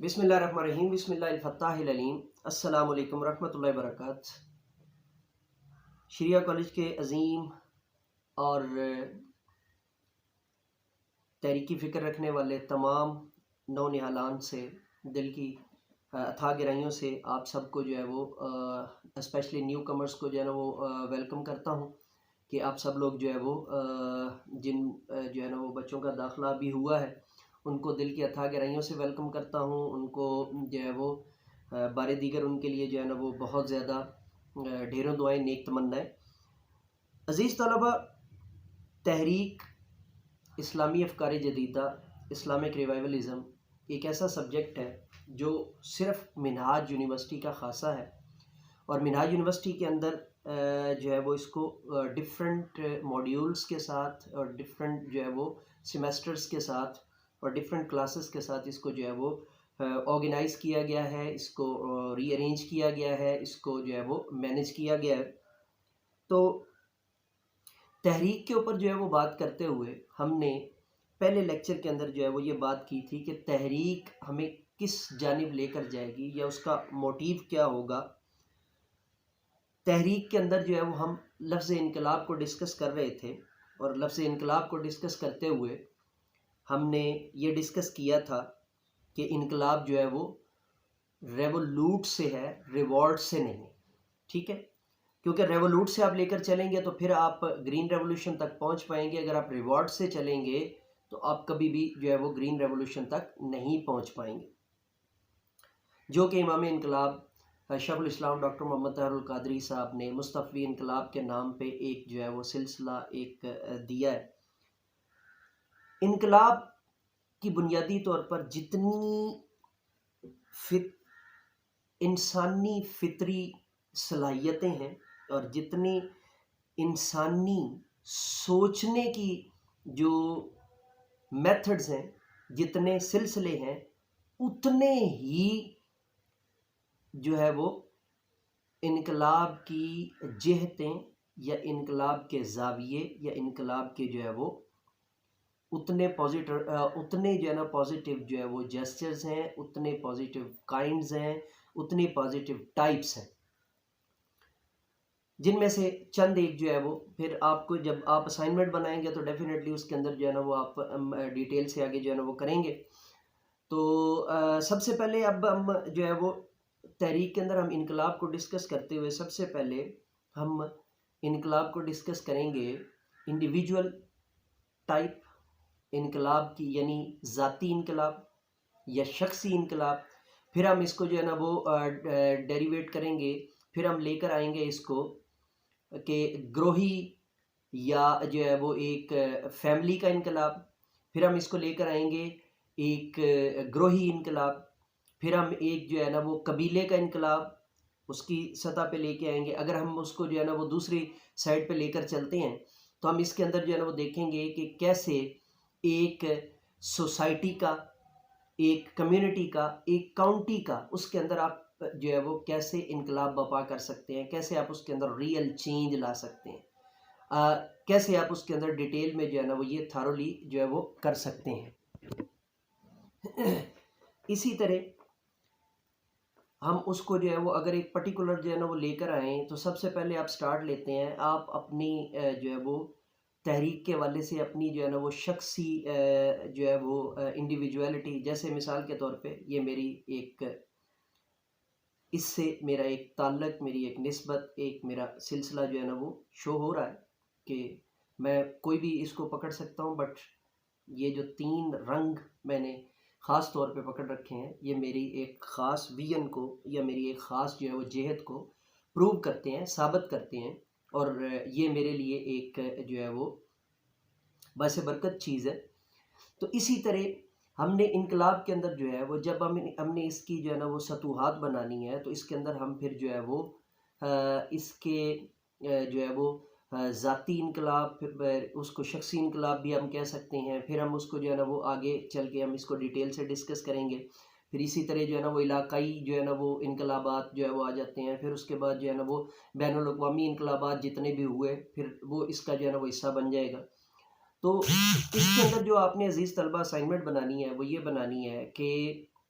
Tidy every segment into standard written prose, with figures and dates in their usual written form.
बिस्मिल्लाहिर्रहमानिर्रहीम बिस्मिल्लाहिल-फत्ताहिल-अलीम। अस्सलामु अलैकुम रहमतुल्लाहि व बरकातहू। शरिया कॉलेज के अजीम और तहरीकी फ़िक्र रखने वाले तमाम नौनिहालान से दिल की अथाह गहराइयों से आप सबको जो है वो स्पेशली न्यू कमर्स को जो है ना वो वेलकम करता हूँ कि आप सब लोग जो है वो जिन जो है ना वो बच्चों का दाखिला भी हुआ है उनको दिल की अथाह गहराइयों से वेलकम करता हूँ। उनको जो है वो बारे दीगर उनके लिए जो है ना वो बहुत ज़्यादा ढेरों दुआएं नेक तमन्नाएं। अज़ीज़ तलबा, तहरीक, इस्लामी अफ़कार जदीदा, इस्लामिक रिवाइवलिज़म एक ऐसा सब्जेक्ट है जो सिर्फ़ मिनहाज यूनिवर्सिटी का ख़ासा है और मिनहाज यूनिवर्सिटी के अंदर जो है वो इसको डिफरेंट मॉड्यूल्स के साथ और डिफरेंट जो है वो सेमेस्टर्स के साथ और डिफरेंट क्लासेस के साथ इसको जो है वो ऑर्गेनाइज़ किया गया है, इसको रीअरेंज किया गया है, इसको जो है वो मैनेज किया गया है। तो तहरीक के ऊपर जो है वो बात करते हुए हमने पहले लेक्चर के अंदर जो है वो ये बात की थी कि तहरीक हमें किस जानिब लेकर जाएगी या उसका मोटिव क्या होगा। तहरीक के अंदर जो है वो हम लफ्ज़ इनकलाब को डिस्कस कर रहे थे और लफ्ज़ इनकलाब को डिस्कस करते हुए हमने ये डिस्कस किया था कि इनकलाब जो है वो रेवोल्यूट से है, रिवॉल्ट से नहीं। ठीक है, क्योंकि रेवोल्यूट से आप लेकर चलेंगे तो फिर आप ग्रीन रेवोल्यूशन तक पहुंच पाएंगे। अगर आप रिवॉल्ट से चलेंगे तो आप कभी भी जो है वो ग्रीन रेवोल्यूशन तक नहीं पहुंच पाएंगे, जो कि इमाम इनकलाब शेखुल इस्लाम डॉक्टर मोहम्मद ताहिरुल कादरी साहब ने मुस्तफ़वी इनकलाब के नाम पे एक जो है वो सिलसिला एक दिया है। इनकलाब की बुनियादी तौर पर जितनी इंसानी फितरी सलाहियतें हैं और जितनी इंसानी सोचने की जो मेथड्स हैं, जितने सिलसिले हैं, उतने ही जो है वो इनकलाब की जिहतें या इनकलाब के ज़ाविये या इनकलाब के जो है वो उतने जो है ना पॉजिटिव जो है वो जेस्चर्स हैं, उतने पॉजिटिव काइंड्स हैं, उतने पॉजिटिव टाइप्स हैं, जिनमें से चंद एक जो है वो फिर आपको जब आप असाइनमेंट बनाएंगे तो डेफिनेटली उसके अंदर जो है ना वो आप डिटेल से आगे जो है ना वो करेंगे। तो सबसे पहले अब हम जो है वो तहरीक के अंदर हम इनकलाब को डिस्कस करते हुए सबसे पहले हम इनकलाब को डिस्कस करेंगे इंडिविजुअल टाइप इनकलाब की, यानी ज़ाती इनकलाब या शख्सी इनकलाब। फिर हम इसको जो है ना वो डेरिवेट करेंगे, फिर हम लेकर आएंगे इसको कि ग्रोही या जो है वो एक फैमिली का इनकलाब। फिर हम इसको लेकर आएंगे एक ग्रोही इनकलाब। फिर हम एक जो है ना वो कबीले का इनकलाब उसकी सतह पे लेके आएंगे। अगर हम उसको जो है ना वो दूसरी साइड पे लेकर चलते हैं तो हम इसके अंदर जो है ना वो देखेंगे कि कैसे एक सोसाइटी का, एक कम्युनिटी का, एक काउंटी का, उसके अंदर आप जो है वो कैसे इनकलाब बर्पा कर सकते हैं, कैसे आप उसके अंदर रियल चेंज ला सकते हैं, कैसे आप उसके अंदर डिटेल में जो है ना वो ये थारोली जो है वो कर सकते हैं। इसी तरह हम उसको जो है वो अगर एक पर्टिकुलर जो है ना वो लेकर आए तो सबसे पहले आप स्टार्ट लेते हैं, आप अपनी जो है वो तहरीक के वाले से अपनी जो है ना वो शख्सी जो है वो इंडिविजुअलिटी, जैसे मिसाल के तौर पे ये मेरी एक, इससे मेरा एक ताल्लुक, मेरी एक निस्बत, एक मेरा सिलसिला जो है ना वो शो हो रहा है कि मैं कोई भी इसको पकड़ सकता हूँ, बट ये जो तीन रंग मैंने ख़ास तौर पे पकड़ रखे हैं ये मेरी एक ख़ास विजन को या मेरी एक ख़ास जो है वो जेहत को प्रूव करते हैं, साबित करते हैं, और ये मेरे लिए एक जो है वो बस बरकत चीज़ है। तो इसी तरह हमने इनकलाब के अंदर जो है वो जब हमने इसकी जो है ना वो सतूहात बनानी है तो इसके अंदर हम फिर जो है वो इसके जो है वो ज़ाती इनकलाब, फिर उसको शख्सी इनकलाब भी हम कह सकते हैं। फिर हम उसको जो है ना वो आगे चल के हम इसको डिटेल से डिस्कस करेंगे। फिर इसी तरह जो है ना वो इलाकाई जो है ना वो इनकलाबात जो है वो आ जाते हैं। फिर उसके बाद जो है ना वो बैनुल अक़वामी इनकलाबात जितने भी हुए फिर वो इसका जो है ना वो हिस्सा बन जाएगा। تو اس کے اندر جو آپ نے عزیز طلبہ اسائنمنٹ بنانی ہے وہ یہ بنانی ہے کہ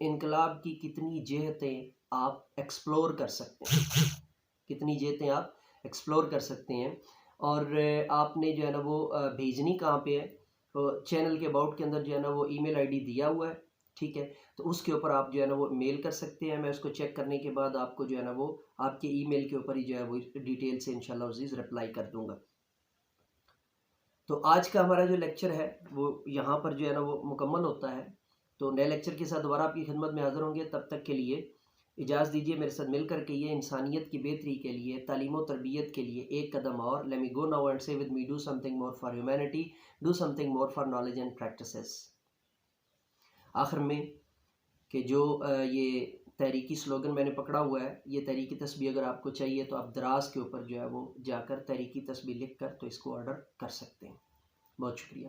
انقلاب کی کتنی جہتیں آپ ایکسپلور کر سکتے ہیں، کتنی جہتیں آپ ایکسپلور کر سکتے ہیں، اور آپ نے جو ہے نا وہ بھیجنی کہاں پہ ہے، چینل کے اباؤٹ کے اندر جو ہے نا وہ ای میل آئی ڈی دیا ہوا ہے، ٹھیک ہے، تو اس کے اوپر آپ جو ہے نا وہ میل کر سکتے ہیں، میں اس کو چیک کرنے کے بعد آپ کو جو ہے نا وہ آپ کے ای میل کے اوپر ہی جو ہے وہ ڈیٹیل سے انشاءاللہ عزیز رپلائی کر دوں گا۔ تو آج کا ہمارا جو لیکچر ہے وہ یہاں پر جو ہے نا وہ مکمل ہوتا ہے، تو نئے لیکچر کے ساتھ دوبارہ آپ کی خدمت میں حاضر ہوں گے، تب تک کے لیے اجازت دیجیے میرے ساتھ مل کر کے یہ انسانیت کی بہتری کے لیے، تعلیم و تربیت کے لیے ایک قدم اور let me go now and say with me do something more for humanity, do something more for knowledge and practices۔ آخر میں کہ جو یہ تحریکی سلوگن میں نے پکڑا ہوا ہے، یہ تحریکی تسبیح اگر آپ کو چاہیے تو آپ دراز کے اوپر جو ہے وہ جا کر تحریکی تسبیح لکھ کر تو اس کو آرڈر کر سکتے ہیں۔ بہت شکریہ۔